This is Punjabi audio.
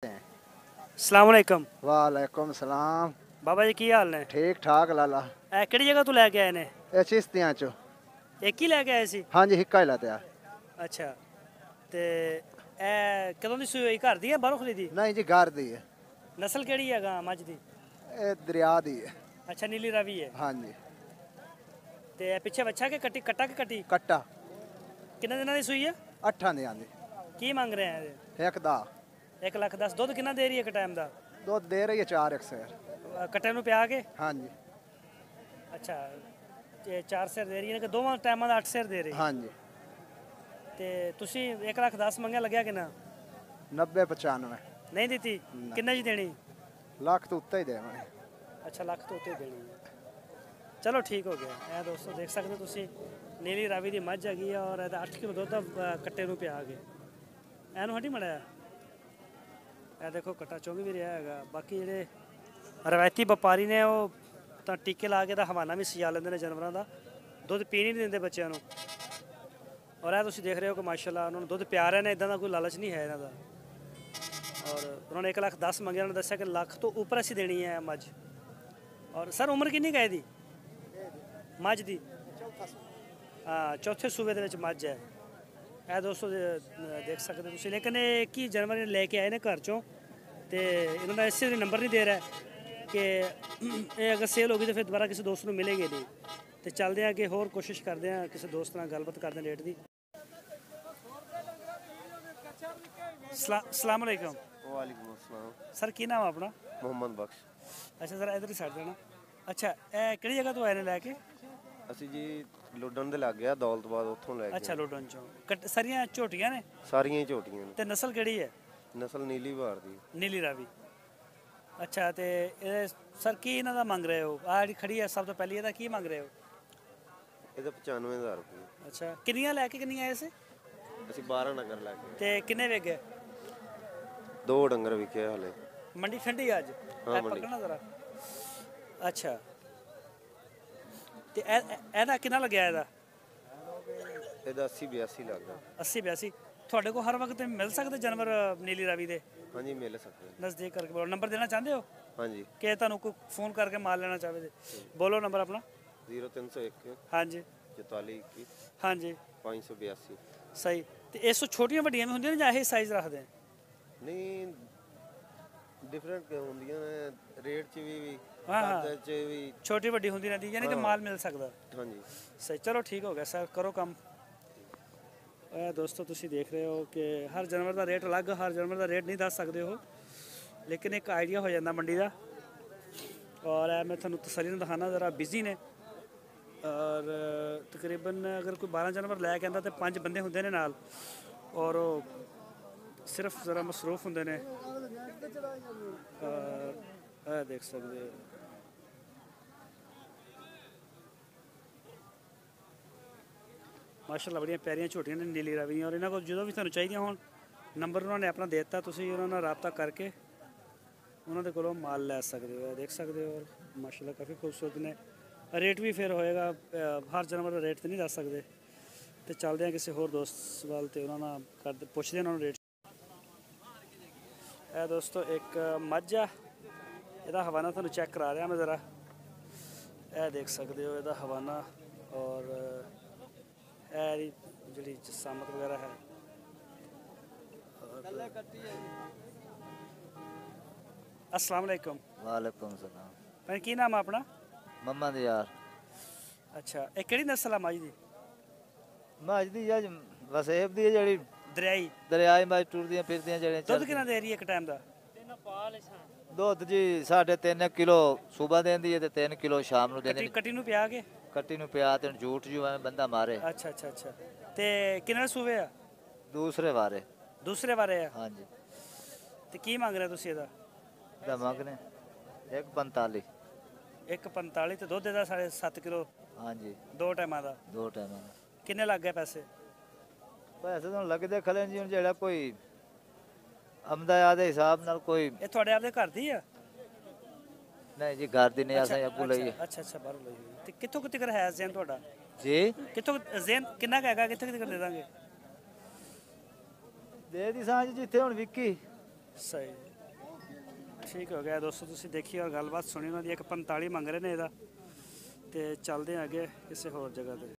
अस्सलाम वालेकुम। वालेकुम सलाम। बाबा जी की हाल ने? ठीक ठाक लाला। ਕਿਹੜੀ ਜਗ੍ਹਾ ਤੋਂ ਲੈ ਕੇ ਆਏ ਨੇ? ਇਹ ਚਿਸ਼ਤੀਆਂ ਚੋਂ। ਇੱਕ ਹੀ ਲੈ ਕੇ ਆਏ ਸੀ? ਹਾਂਜੀ ਹਿੱਕਾ ਹੀ ਲਾਤੇ ਆ। ਅੱਛਾ ਤੇ ਇਹ ਕਦੋਂ ਦੀ ਸੂਈ ਹੋਈ? ਘਰ ਦੀ ਹੈ ਬਾਹਰੋਂ ਖਰੀਦੀ? ਨਹੀਂ ਜੀ ਘਰ ਦੀ ਹੈ। ਨਸਲ ਕਿਹੜੀ ਹੈਗਾ ਮੱਝ ਦੀ? ਇਹ ਦਰਿਆ ਦੀ ਹੈ। ਅੱਛਾ ਨੀਲੀ ਰਾਵੀ ਹੈ। ਹਾਂਜੀ। ਤੇ ਇਹ ਪਿੱਛੇ ਬੱਚਾ ਕਿ ਕੱਟੀ ਕੱਟਾ ਕਿ ਕੱਟੀ? ਕੱਟਾ। ਕਿੰਨੇ ਦਿਨਾਂ ਦੀ ਸੂਈ ਹੈ? 8 ਦੀ ਆਂਦੀ। ਕੀ ਮੰਗ ਰਹੇ ਆ? ਇੱਕ ਦਾ 1 ਲੱਖ 10। ਦੁੱਧ ਕਿੰਨਾ ਦੇ ਰਹੀ ਹੈ ਇੱਕ ਟਾਈਮ ਦਾ? ਦੁੱਧ ਦੇ ਰਹੀ ਹੈ 4 ਸੇਰ। ਕੱਟੇ ਨੂੰ ਪਿਆ ਕੇ? ਹਾਂਜੀ। ਅੱਛਾ ਤੇ 4 ਸੇਰ ਦੇ ਰਹੀ ਹੈ ਕਿ ਦੋਵਾਂ ਟਾਈਮਾਂ ਦਾ 8 ਸੇਰ ਦੇ ਰਹੀ? ਹਾਂਜੀ। ਤੇ ਤੁਸੀਂ 1 ਲੱਖ 10 ਮੰਗਿਆ, ਲੱਗਿਆ ਕਿੰਨਾ? 90 95 ਨਹੀਂ ਦਿੱਤੀ? ਕਿੰਨੇ ਜੀ ਦੇਣੀ? ਲੱਖ ਤੋਂ ਉੱਤੇ ਹੀ ਦੇਵਾਂਗੇ। ਅੱਛਾ ਲੱਖ ਤੋਂ ਉੱਤੇ ਦੇਣੀ ਹੈ। ਚਲੋ ਠੀਕ ਹੋ ਗਿਆ। ਇਹ ਦੋਸਤੋ ਦੇਖ ਸਕਦੇ ਹੋ ਤੁਸੀਂ ਨੀਲੀ ਰਾਵੀ ਦੀ ਮੱਝ ਹੈਗੀ ਆ ਔਰ ਇਹਦਾ 8 ਕਿਲੋ ਦੁੱਧ ਦਾ ਕੱਟੇ ਨੂੰ ਪਿਆ ਕੇ। ਇਹਨੂੰ ਹਟੀ ਮੜਿਆ ਇਹ ਦੇਖੋ ਕੱਟਾ ਚੁੰਗ ਵੀ ਰਿਹਾ ਹੈਗਾ। ਬਾਕੀ ਜਿਹੜੇ ਰਵਾਇਤੀ ਵਪਾਰੀ ਨੇ ਉਹ ਤਾਂ ਟੀਕੇ ਲਾ ਕੇ ਦਾ ਹਵਾਨਾ ਵੀ ਸਜਾ ਲੈਂਦੇ ਨੇ ਜਾਨਵਰਾਂ ਦਾ। ਦੁੱਧ ਪੀਣ ਹੀ ਨਹੀਂ ਦਿੰਦੇ ਬੱਚਿਆਂ ਨੂੰ। ਔਰ ਇਹ ਤੁਸੀਂ ਦੇਖ ਰਹੇ ਹੋ ਕਿ ਮਾਸ਼ਾਅੱਲਾ ਉਹਨਾਂ ਨੂੰ ਦੁੱਧ ਪਿਆ ਰਹੇ ਨੇ। ਇਦਾਂ ਦਾ ਕੋਈ ਲਾਲਚ ਨਹੀਂ ਹੈ ਇਹਨਾਂ ਦਾ। ਔਰ ਉਹਨਾਂ ਨੇ 1 ਲੱਖ 10 ਮੰਗਿਆ। ਉਹਨਾਂ ਨੇ ਦੱਸਿਆ ਕਿ ਲੱਖ ਤੋਂ ਉੱਪਰ ਅਸੀਂ ਦੇਣੀ ਹੈ ਮੱਝ। ਔਰ ਸਰ ਉਮਰ ਕਿੰਨੀ ਕੁ ਹੈ ਇਹਦੀ ਮੱਝ ਦੀ? ਹਾਂ ਚੌਥੇ ਸੂਬੇ ਦੇ ਵਿੱਚ ਮੱਝ ਹੈ ਇਹ ਦੋਸਤੋ ਦੇਖ ਸਕਦੇ ਤੁਸੀਂ। ਲੇਕਿਨ ਇਹ ਕੀ ਜਾਨਵਰ ਲੈ ਕੇ ਆਏ ਨੇ ਘਰ ਚੋਂ ਤੇ ਇਹਨਾਂ ਦਾ ਇਸੇ ਨੰਬਰ ਨਹੀਂ ਦੇ ਰਿਹਾ ਕਿ ਇਹ ਅਗਰ ਸੇਲ ਹੋ ਗਈ ਤਾਂ ਫਿਰ ਦੁਬਾਰਾ ਕਿਸੇ ਦੋਸਤ ਨੂੰ ਮਿਲੇਗੀ ਨਹੀਂ। ਤੇ ਚੱਲਦੇ ਆ ਕਿ ਹੋਰ ਕੋਸ਼ਿਸ਼ ਕਰਦੇ ਆ ਕਿਸੇ ਦੋਸਤ ਨਾਲ ਗੱਲਬਾਤ ਕਰਦੇ ਰੇਟ ਦੀ। अस्सलाम वालेकुम। वालेकुम अस्सलाम। सर की नाम अपना? मोहम्मद बख्श। अच्छा सर इधर ही साइड देना। अच्छा ਇਹ ਕਿਹੜੀ ਜਗ੍ਹਾ ਤੋਂ ਆਏ ਨੇ ਲੈ ਕੇ? ਅਸੀਂ ਜੀ ਲੁੱਡਣ ਦੇ ਲੱਗ ਗਿਆ ਦੌਲਤਬਾਦ ਉੱਥੋਂ ਲੈ ਕੇ। ਅੱਛਾ ਲੁੱਡਣ ਚੋਂ। ਸਾਰੀਆਂ ਝੋਟੀਆਂ ਨੇ? ਸਾਰੀਆਂ ਹੀ ਝੋਟੀਆਂ ਨੇ। ਤੇ ਨਸਲ ਕਿਹੜੀ ਹੈ? ਨਸਲ ਨੀਲੀ ਬਾਰ ਦੀ। ਨੀਲੀ ਰਾਵੀ। ਅੱਛਾ ਤੇ ਇਹ ਸਰ ਕੀ ਇਹਨਾਂ ਦਾ ਮੰਗ ਰਹੇ ਹੋ? ਆਹ ਜਿਹੜੀ ਖੜੀ ਹੈ ਸਭ ਤੋਂ ਪਹਿਲੀ ਇਹਦਾ ਕੀ ਮੰਗ ਰਹੇ ਹੋ? ਇਹਦਾ 95,000 ਰੁਪਏ। ਅੱਛਾ ਕਿੰਨੀਆਂ ਲੈ ਕੇ ਕਿੰਨੀਆਂ ਆਏ ਸੀ? ਅਸੀਂ 12 ਨਗਰ ਲੈ ਕੇ। ਤੇ ਕਿੰਨੇ ਵੇਚ ਗਏ? 2 ਡੰਗਰ ਵਿਕੇ ਹਲੇ। ਮੰਡੀ ਠੰਡੀ ਅੱਜ? ਹਾਂ ਮੰਡੀ। ਪਕੜਨਾ ਜ਼ਰਾ। ਅੱਛਾ ਤੇ ਇਹਦਾ ਕਿੰਨਾ ਲੱਗਿਆ ਇਹਦਾ? ਇਹਦਾ 80 82 ਲੱਗਦਾ। 80 82। ਤੁਹਾਡੇ ਕੋਲ ਹਰ ਵਕਤ ਮਿਲ ਸਕਦੇ ਜਾਨਵਰ ਨੀਲੀ ਰਾਵੀ ਦੇ? ਹਾਂਜੀ ਮਿਲ ਸਕਦੇ। ਨਜ਼ਦੀਕ ਕਰਕੇ ਬੋਲੋ। ਨੰਬਰ ਦੇਣਾ ਚਾਹੁੰਦੇ ਹੋ? ਹਾਂਜੀ। ਕਿ ਤੁਹਾਨੂੰ ਕੋਈ ਫੋਨ ਕਰਕੇ ਮਾਲ ਲੈਣਾ ਚਾਹਵੇ ਤੇ ਬੋਲੋ ਨੰਬਰ ਆਪਣਾ। 0301 ਹਾਂਜੀ 44 21 ਹਾਂਜੀ 582। ਸਹੀ। ਤੇ ਇਸ ਤੋਂ ਛੋਟੀਆਂ ਵੱਡੀਆਂ ਵੀ ਹੁੰਦੀਆਂ ਨੇ ਜਾਂ ਇਹ ਸਾਈਜ਼ ਰੱਖਦੇ ਆ? ਨਹੀਂ ਡਿਫਰੈਂਟ ਹੁੰਦੀਆਂ ਨੇ ਰੇਟ 'ਚ ਵੀ ਹਾਂ ਕੱਦ 'ਚ ਵੀ। ਛੋਟੀ ਵੱਡੀ ਹੁੰਦੀ ਰਹਿੰਦੀ ਯਾਨੀ ਕਿ ਮਾਲ ਮਿਲ ਸਕਦਾ। ਹਾਂਜੀ ਸਹੀ। ਚਲੋ ਠੀਕ ਹੋ ਗਿਆ ਸਰ ਕਰੋ ਕੰਮ। ਦੋਸਤੋ ਤੁਸੀਂ ਦੇਖ ਰਹੇ ਹੋ ਕਿ ਹਰ ਜਾਨਵਰ ਦਾ ਰੇਟ ਅਲੱਗ। ਹਰ ਜਾਨਵਰ ਦਾ ਰੇਟ ਨਹੀਂ ਦੱਸ ਸਕਦੇ ਉਹ ਲੇਕਿਨ ਇੱਕ ਆਈਡੀਆ ਹੋ ਜਾਂਦਾ ਮੰਡੀ ਦਾ। ਔਰ ਮੈਂ ਤੁਹਾਨੂੰ ਤਸੱਲੀ ਨਾਲ ਦਿਖਾਣਾ ਜ਼ਰਾ ਬਿਜ਼ੀ ਨੇ ਔਰ ਤਕਰੀਬਨ ਅਗਰ ਕੋਈ 12 ਜਾਨਵਰ ਲੈ ਕੇ ਆਉਂਦਾ ਤਾਂ 5 ਬੰਦੇ ਹੁੰਦੇ ਨੇ ਨਾਲ ਔਰ ਉਹ ਸਿਰਫ ਜ਼ਰਾ ਮਸਰੂਫ ਹੁੰਦੇ ਨੇ। ਇਹ ਦੇਖ ਸਕਦੇ ਹੋ ਮਾਸ਼ਾਅੱਲਾ ਬੜੀਆਂ ਪਿਆਰੀਆਂ ਝੋਟੀਆਂ ਨੇ ਨੀਲੀ ਰਾਵੀਆਂ। ਔਰ ਇਹਨਾਂ ਕੋਲ ਜਦੋਂ ਵੀ ਤੁਹਾਨੂੰ ਚਾਹੀਦੀਆਂ ਹੋਣ ਨੰਬਰ ਉਹਨਾਂ ਨੇ ਆਪਣਾ ਦੇ ਦਿੱਤਾ। ਤੁਸੀਂ ਉਹਨਾਂ ਨਾਲ ਰਾਬਤਾ ਕਰਕੇ ਉਹਨਾਂ ਦੇ ਕੋਲੋਂ ਮਾਲ ਲੈ ਸਕਦੇ ਹੋ। ਦੇਖ ਸਕਦੇ ਹੋ ਔਰ ਮਾਸ਼ਾਅੱਲਾ ਕਾਫੀ ਖੂਬਸੂਰਤ ਨੇ। ਰੇਟ ਵੀ ਫਿਰ ਹੋਏਗਾ ਹਰ ਜਾਨਵਰ ਦਾ ਰੇਟ ਤਾਂ ਨਹੀਂ ਦੱਸ ਸਕਦੇ। ਤੇ ਚੱਲਦੇ ਆ ਕਿਸੇ ਹੋਰ ਦੋਸਤ ਵੱਲ ਤੇ ਉਹਨਾਂ ਨਾਲ ਕਰਦੇ ਪੁੱਛਦੇ ਉਹਨਾਂ ਨੂੰ ਰੇਟ। ਇਹ ਦੋਸਤੋ ਇੱਕ ਮੱਝ ਆ ਇਹਦਾ ਹਵਾਨਾ ਤੁਹਾਨੂੰ ਚੈੱਕ ਕਰਾ ਰਿਹਾ ਮੈਂ ਜ਼ਰਾ। ਇਹ ਦੇਖ ਸਕਦੇ ਹੋ ਇਹਦਾ ਹਵਾਨਾ ਔਰ ਇਹ ਜਿਹੜੀ ਜਸਾਮਤ ਵਗੈਰਾ ਹੈ। अस्सलाम वालेकुम। वालेकुम सलाम। भाई की नाम है अपना? मोहम्मद यार। अच्छा एक किहड़ी नस्ल है मझ दी? मझ दी यार वसेब दी जेड़ी दरियाई दरियाई मझ टुरदियां फिरदियां जेड़े दुध कितना दे रही है एक टाइम दा? दुध जी 3.5 किलो सुबह देंदी है ते 3 किलो शाम ਨੂੰ ਦੇਂਦੀ। ਕੱਟੀ ਨੂੰ ਪਿਆ ਕੇ? ਕੱਟੀ ਨੂੰ ਪਿਆ ਤੇ ਝੂਠ ਜੂ ਐ ਬੰਦਾ ਮਾਰੇ। ਅੱਛਾ ਅੱਛਾ ਅੱਛਾ ਤੇ ਕਿੰਨੇ ਸੂਵੇ ਆ? ਦੂਸਰੇ ਵਾਰੇ। ਦੂਸਰੇ ਵਾਰੇ ਆ? ਹਾਂਜੀ। ਤੇ ਕੀ ਮੰਗ ਰਹੇ ਤੁਸੀਂ ਇਹਦਾ? ਦਾ ਮੰਗਨੇ 1.45। 1.45 ਤੇ ਦੁੱਧ ਇਹਦਾ 7.5 ਕਿਲੋ? ਹਾਂਜੀ 2 ਟਾਈਮਾਂ ਦਾ? 2 ਟਾਈਮਾਂ। ਕਿੰਨੇ ਲੱਗ ਗਏ ਪੈਸੇ? ਪੈਸੇ ਤਾਂ ਲੱਗਦੇ ਖਲੇ ਜੀ ਜਿਹੜਾ ਕੋਈ ਆਮਦਾਇਆ ਦੇ ਹਿਸਾਬ ਨਾਲ ਕੋਈ। ਇਹ ਤੁਹਾਡੇ ਆਪਦੇ ਘਰ ਦੀ ਆ? ਨਹੀਂ ਜੀ ਘਰ ਦੀ ਨਹੀਂ ਆਸਾਂ ਆਪੂ ਲਈ। ਅੱਛਾ ਅੱਛਾ ਬਾਹਰੋਂ ਲਈ ਹੋਈ। ਤੇ ਕਿੱਥੋਂ ਕਿੱਥੇ ਕਰ ਹੈ ਜ਼ੇਨ ਤੁਹਾਡਾ? ਜੀ ਕਿੱਥੋਂ ਜ਼ੇਨ ਕਿੰਨਾ ਕੁ ਹੈਗਾ? ਕਿੱਥੇ ਕਿੱਥੇ ਕਰ ਦੇ ਦਾਂਗੇ? ਦੇ ਦੀ ਸਾਂਝ ਜਿੱਥੇ ਹੁਣ ਵਿੱਕੀ। ਸਹੀ। ਠੀਕ ਹੋ ਗਿਆ ਦੋਸਤੋ, ਤੁਸੀਂ ਦੇਖੀ ਔਰ ਗੱਲਬਾਤ ਸੁਣੀ ਉਹਨਾਂ ਦੀ। 145 ਮੰਗ ਰਹੇ ਨੇ ਇਹਦਾ, ਤੇ ਚੱਲਦੇ ਹਾਂ ਅੱਗੇ ਕਿਸੇ ਹੋਰ ਜਗ੍ਹਾ ਤੇ।